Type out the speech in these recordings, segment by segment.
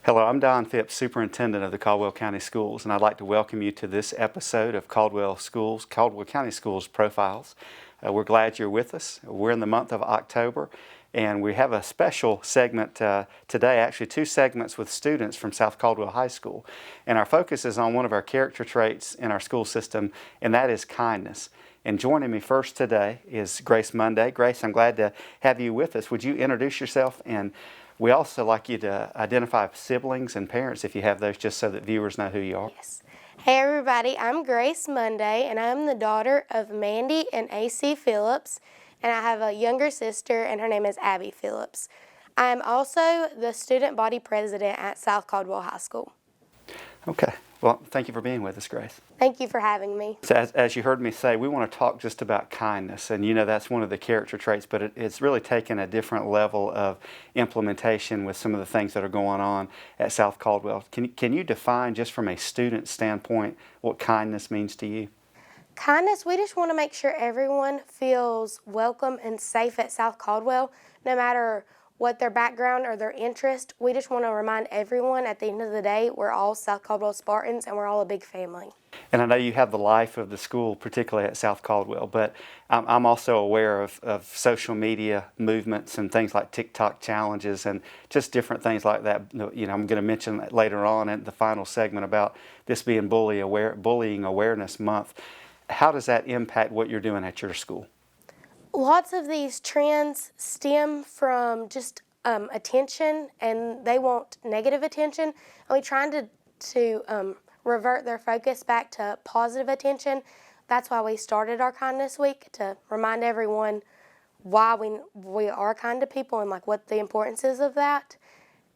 Hello, I'm Don Phipps, Superintendent of the Caldwell County Schools, and I'd like to welcome you to this episode of Caldwell County Schools Profiles. We're glad you're with us. We're in the month of October, and we have a special segment today, actually two segments with students from South Caldwell High School. And our focus is on one of our character traits in our school system, and that is kindness. And joining me first today is Grace Monday. Grace, I'm glad to have you with us. Would you introduce yourself? And we also like you to identify siblings and parents if you have those, just so that viewers know who you are. Yes. Hey everybody, I'm Grace Monday, and I'm the daughter of Mandy and A.C. Phillips, and I have a younger sister, and her name is Abby Phillips. I'm also the student body president at South Caldwell High School. Okay. Well, thank you for being with us, Grace. Thank you for having me. So as you heard me say, we want to talk just about kindness, and you know that's one of the character traits, but it's really taken a different level of implementation with some of the things that are going on at South Caldwell. Can you define, just from a student standpoint, what kindness means to you? Kindness, we just want to make sure everyone feels welcome and safe at South Caldwell, no matter what their background or their interest. We just want to remind everyone at the end of the day, we're all South Caldwell Spartans and we're all a big family. And I know you have the life of the school, particularly at South Caldwell, but I'm also aware of social media movements and things like TikTok challenges and just different things like that. You know, I'm going to mention that later on in the final segment about this being Bullying Awareness Month. How does that impact what you're doing at your school? Lots of these trends stem from just attention, and they want negative attention. And we're trying to revert their focus back to positive attention. That's why we started our Kindness Week, to remind everyone why we are kind to people and like what the importance is of that.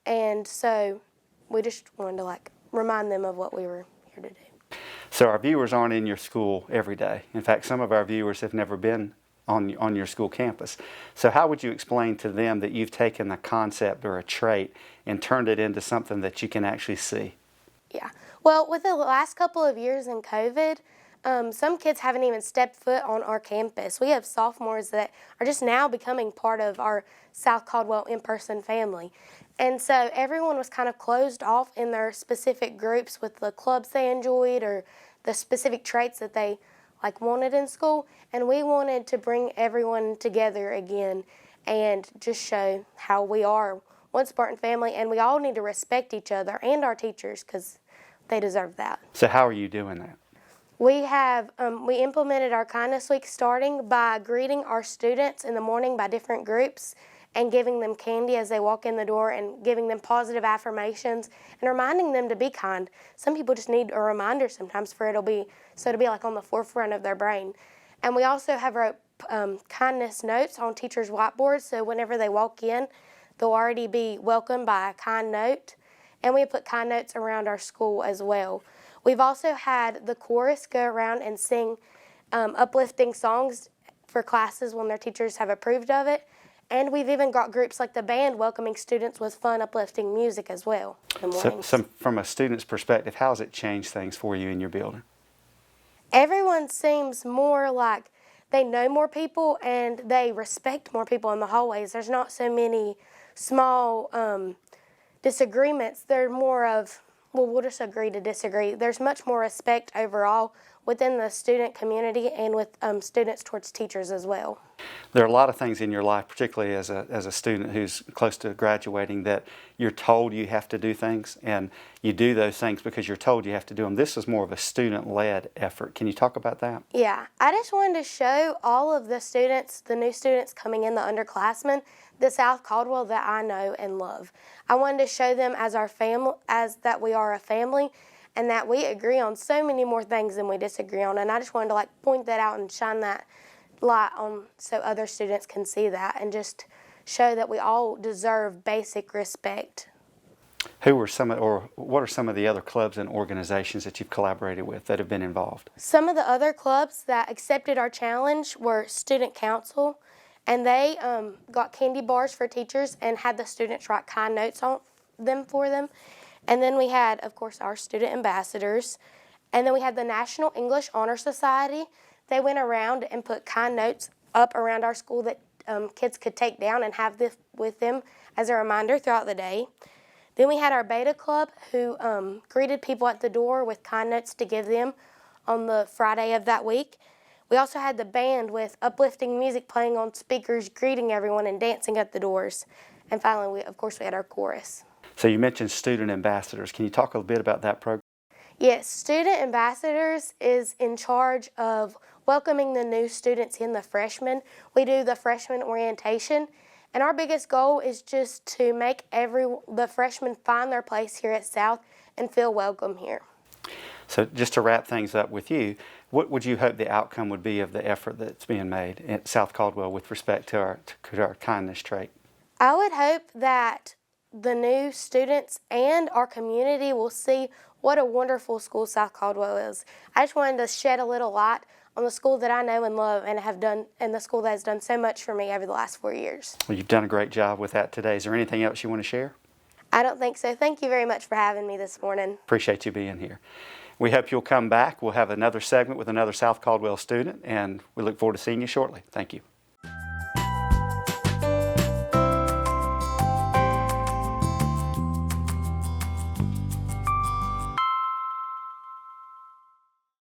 And so we just wanted to remind them of what we were here to do. So our viewers aren't in your school every day. In fact, some of our viewers have never been on your school campus. So how would you explain to them that you've taken a concept or a trait and turned it into something that you can actually see? Yeah. Well, with the last couple of years in COVID, some kids haven't even stepped foot on our campus. We have sophomores that are just now becoming part of our South Caldwell in-person family. And so everyone was kind of closed off in their specific groups with the clubs they enjoyed or the specific traits that they wanted in school, and we wanted to bring everyone together again and just show how we are one Spartan family, and we all need to respect each other and our teachers because they deserve that. So how are you doing that? We implemented our Kindness Week starting by greeting our students in the morning by different groups and giving them candy as they walk in the door and giving them positive affirmations and reminding them to be kind. Some people just need a reminder sometimes to be on the forefront of their brain. And we also have our kindness notes on teachers' whiteboards, so whenever they walk in, they'll already be welcomed by a kind note. And we put kind notes around our school as well. We've also had the chorus go around and sing uplifting songs for classes when their teachers have approved of it. And we've even got groups like the band welcoming students with fun, uplifting music as well. So from a student's perspective, how has it changed things for you in your building? Everyone seems more like they know more people and they respect more people in the hallways. There's not so many small disagreements. They're more of, well, we'll just agree to disagree. There's much more respect overall within the student community and with students towards teachers as well. There are a lot of things in your life, particularly as a student who's close to graduating, that you're told you have to do things, and you do those things because you're told you have to do them. This is more of a student-led effort. Can you talk about that? Yeah, I just wanted to show all of the students, the new students coming in, the underclassmen, the South Caldwell that I know and love. I wanted to show them as our family, as that we are a family, and that we agree on so many more things than we disagree on. And I just wanted to point that out and shine that light on so other students can see that and just show that we all deserve basic respect. What are some of the other clubs and organizations that you've collaborated with that have been involved? Some of the other clubs that accepted our challenge were Student Council, and they got candy bars for teachers and had the students write kind notes on them for them. And then we had, of course, our student ambassadors. And then we had the National English Honor Society. They went around and put kind notes up around our school that kids could take down and have this with them as a reminder throughout the day. Then we had our Beta Club who greeted people at the door with kind notes to give them on the Friday of that week. We also had the band with uplifting music playing on speakers, greeting everyone and dancing at the doors. And finally, of course, we had our chorus. So you mentioned student ambassadors. Can you talk a little bit about that program? Yes, Student Ambassadors is in charge of welcoming the new students in, the freshmen. We do the freshman orientation, and our biggest goal is just to make the freshmen find their place here at South and feel welcome here. So just to wrap things up with you, what would you hope the outcome would be of the effort that's being made at South Caldwell with respect to our kindness trait? I would hope that the new students and our community will see what a wonderful school South Caldwell is. I just wanted to shed a little light on the school that I know and love and the school that has done so much for me over the last 4 years. Well, you've done a great job with that today. Is there anything else you want to share? I don't think so. Thank you very much for having me this morning. Appreciate you being here. We hope you'll come back. We'll have another segment with another South Caldwell student, and we look forward to seeing you shortly. Thank you.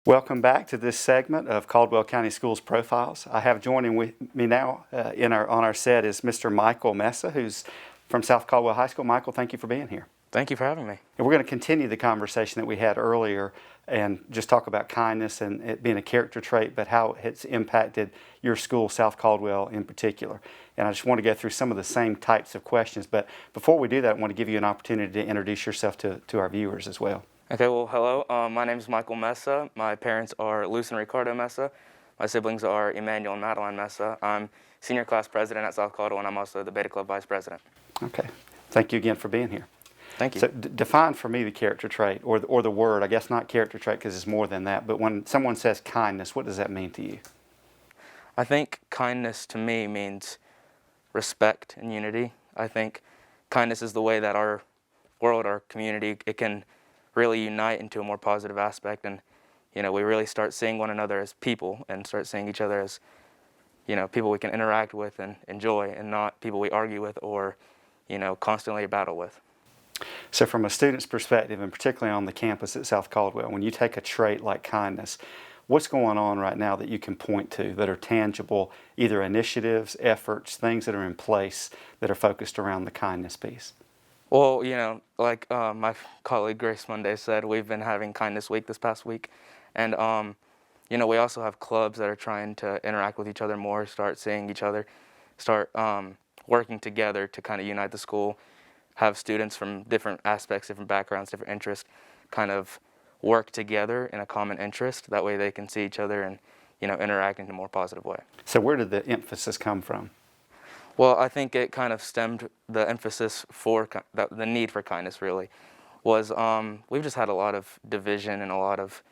Welcome back to this segment of Caldwell County Schools Profiles. I have joining with me now on our set is Mr. Michael Mesa, who's from South Caldwell High School. Michael, thank you for being here. Thank you for having me. And we're going to continue the conversation that we had earlier and just talk about kindness and it being a character trait, but how it's impacted your school, South Caldwell, in particular. And I just want to go through some of the same types of questions. But before we do that, I want to give you an opportunity to introduce yourself to our viewers as well. Okay, well, hello. My name is Michael Mesa. My parents are Luce and Ricardo Mesa. My siblings are Emmanuel and Madeline Mesa. I'm senior class president at South Caldwell, and I'm also the Beta Club vice president. Okay. Thank you again for being here. Thank you. So define for me the character trait, or the word. I guess not character trait because it's more than that, but when someone says kindness, what does that mean to you? I think kindness to me means respect and unity. I think kindness is the way that our world, our community, it can really unite into a more positive aspect, and we really start seeing one another as people and start seeing each other as people we can interact with and enjoy, and not people we argue with or constantly battle with. So from a student's perspective, and particularly on the campus at South Caldwell, when you take a trait like kindness, what's going on right now that you can point to that are tangible, either initiatives, efforts, things that are in place that are focused around the kindness piece? Well, like my colleague Grace Monday said, we've been having Kindness Week this past week. And, we also have clubs that are trying to interact with each other more, start seeing each other, start working together to kind of unite the school, have students from different aspects, different backgrounds, different interests, kind of work together in a common interest. That way they can see each other and, interact in a more positive way. So where did the emphasis come from? Well, I think it kind of stemmed the emphasis for the need for kindness really was we've just had a lot of division and a lot of,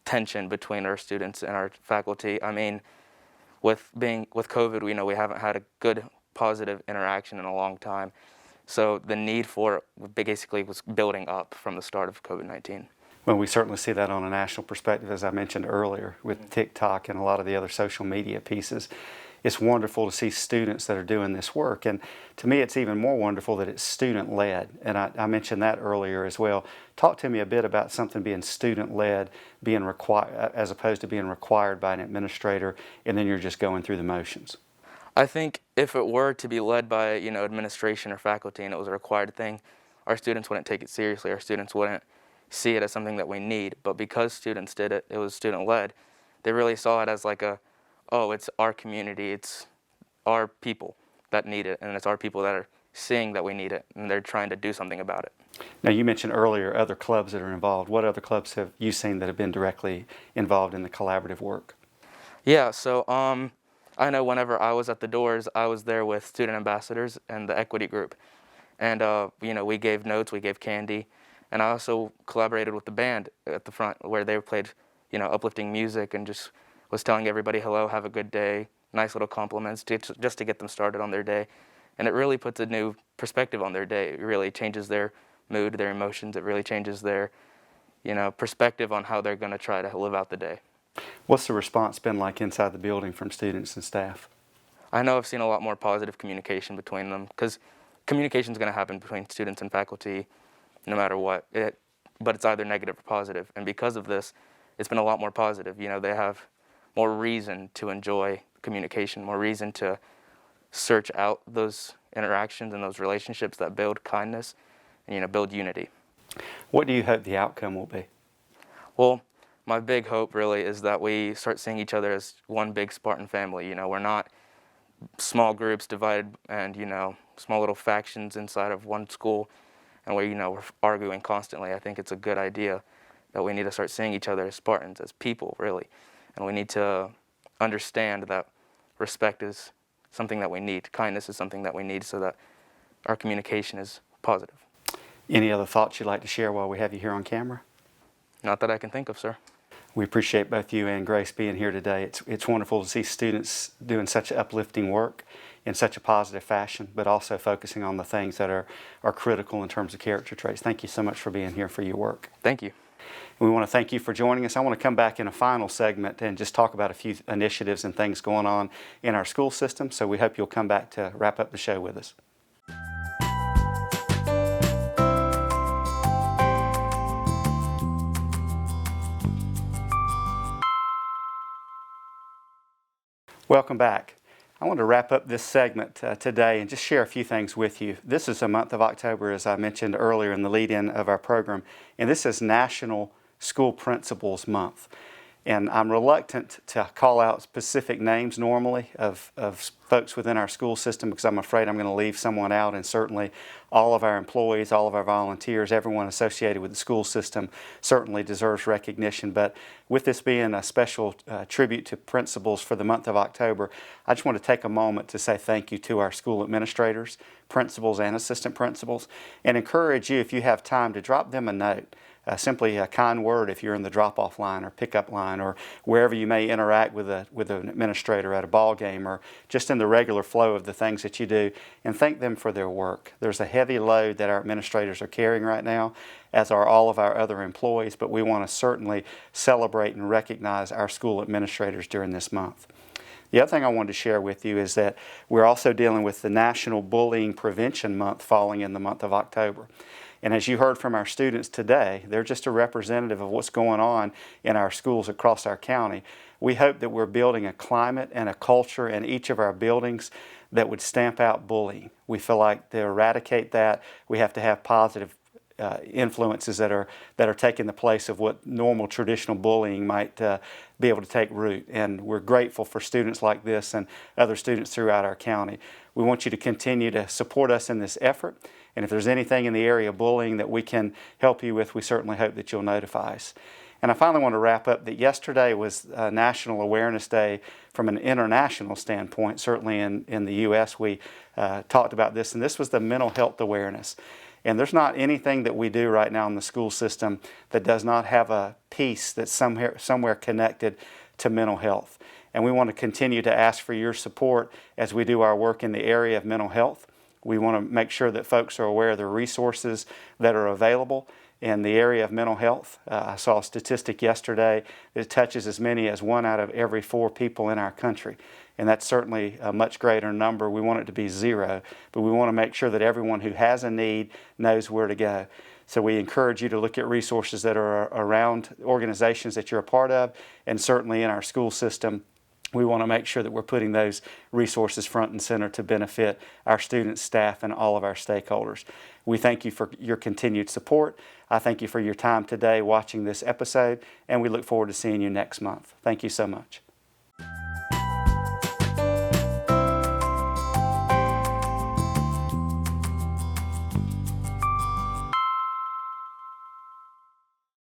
tension between our students and our faculty. I mean, with COVID, we haven't had a good positive interaction in a long time. So the need for it basically was building up from the start of COVID-19. Well, we certainly see that on a national perspective, as I mentioned earlier, with TikTok and a lot of the other social media pieces. It's wonderful to see students that are doing this work. And to me, it's even more wonderful that it's student-led. And I mentioned that earlier as well. Talk to me a bit about something being student-led, being required, as opposed to being required by an administrator, and then you're just going through the motions. I think if it were to be led by, administration or faculty and it was a required thing, our students wouldn't take it seriously. Our students wouldn't see it as something that we need. But because students did it, it was student-led, they really saw it as like it's our community, it's our people that need it, and it's our people that are seeing that we need it, and they're trying to do something about it. Now, you mentioned earlier other clubs that are involved. What other clubs have you seen that have been directly involved in the collaborative work? Yeah, so I know whenever I was at the doors, I was there with student ambassadors and the equity group. And, we gave notes, we gave candy, and I also collaborated with the band at the front where they played, uplifting music and just was telling everybody hello, have a good day, nice little compliments just to get them started on their day. And it really puts a new perspective on their day. It really changes their mood, their emotions. It really changes their, perspective on how they're going to try to live out the day. What's the response been like inside the building from students and staff? I know I've seen a lot more positive communication between them because communication is going to happen between students and faculty no matter what, but it's either negative or positive. And because of this, it's been a lot more positive. You know, they have more reason to enjoy communication, more reason to search out those interactions and those relationships that build kindness and, you know, build unity. What do you hope the outcome will be? Well, my big hope really is that we start seeing each other as one big Spartan family. You know, we're not small groups divided and, you know, small little factions inside of one school and where, you know, we're arguing constantly. I think it's a good idea that we need to start seeing each other as Spartans, as people, really. And we need to understand that respect is something that we need. Kindness is something that we need so that our communication is positive. Any other thoughts you'd like to share while we have you here on camera? Not that I can think of, sir. We appreciate both you and Grace being here today. It's wonderful to see students doing such uplifting work in such a positive fashion, but also focusing on the things that are critical in terms of character traits. Thank you so much for being here for your work. Thank you. We want to thank you for joining us. I want to come back in a final segment and just talk about a few initiatives and things going on in our school system. So we hope you'll come back to wrap up the show with us. Welcome back. I want to wrap up this segment today and just share a few things with you. This is the month of October, as I mentioned earlier in the lead-in of our program, and this is National School Principals Month. And I'm reluctant to call out specific names normally of folks within our school system because I'm afraid I'm going to leave someone out, and certainly all of our employees, all of our volunteers, everyone associated with the school system certainly deserves recognition. But with this being a special tribute to principals for the month of October, I just want to take a moment to say thank you to our school administrators, principals, and assistant principals, and encourage you, if you have time, to drop them a note. Simply a kind word if you're in the drop-off line or pickup line or wherever you may interact with an administrator at a ball game or just in the regular flow of the things that you do, and thank them for their work. There's a heavy load that our administrators are carrying right now, as are all of our other employees, but we want to certainly celebrate and recognize our school administrators during this month. The other thing I wanted to share with you is that we're also dealing with the National Bullying Prevention Month falling in the month of October. And as you heard from our students today, they're just a representative of what's going on in our schools across our county. We hope that we're building a climate and a culture in each of our buildings that would stamp out bullying. We feel like to eradicate that, we have to have positive influences that are taking the place of what normal traditional bullying might be able to take root. And we're grateful for students like this and other students throughout our county. We want you to continue to support us in this effort. And if there's anything in the area of bullying that we can help you with, we certainly hope that you'll notify us. And I finally want to wrap up that yesterday was National Awareness Day from an international standpoint. Certainly in the U.S. we talked about this, and this was the mental health awareness. And there's not anything that we do right now in the school system that does not have a piece that's somewhere connected to mental health. And we want to continue to ask for your support as we do our work in the area of mental health. We want to make sure that folks are aware of the resources that are available in the area of mental health. I saw a statistic yesterday that touches as many as 1 out of every 4 people in our country. And that's certainly a much greater number. We want it to be 0, but we want to make sure that everyone who has a need knows where to go. So we encourage you to look at resources that are around organizations that you're a part of, and certainly in our school system. We want to make sure that we're putting those resources front and center to benefit our students, staff, and all of our stakeholders. We thank you for your continued support. I thank you for your time today watching this episode, and we look forward to seeing you next month. Thank you so much.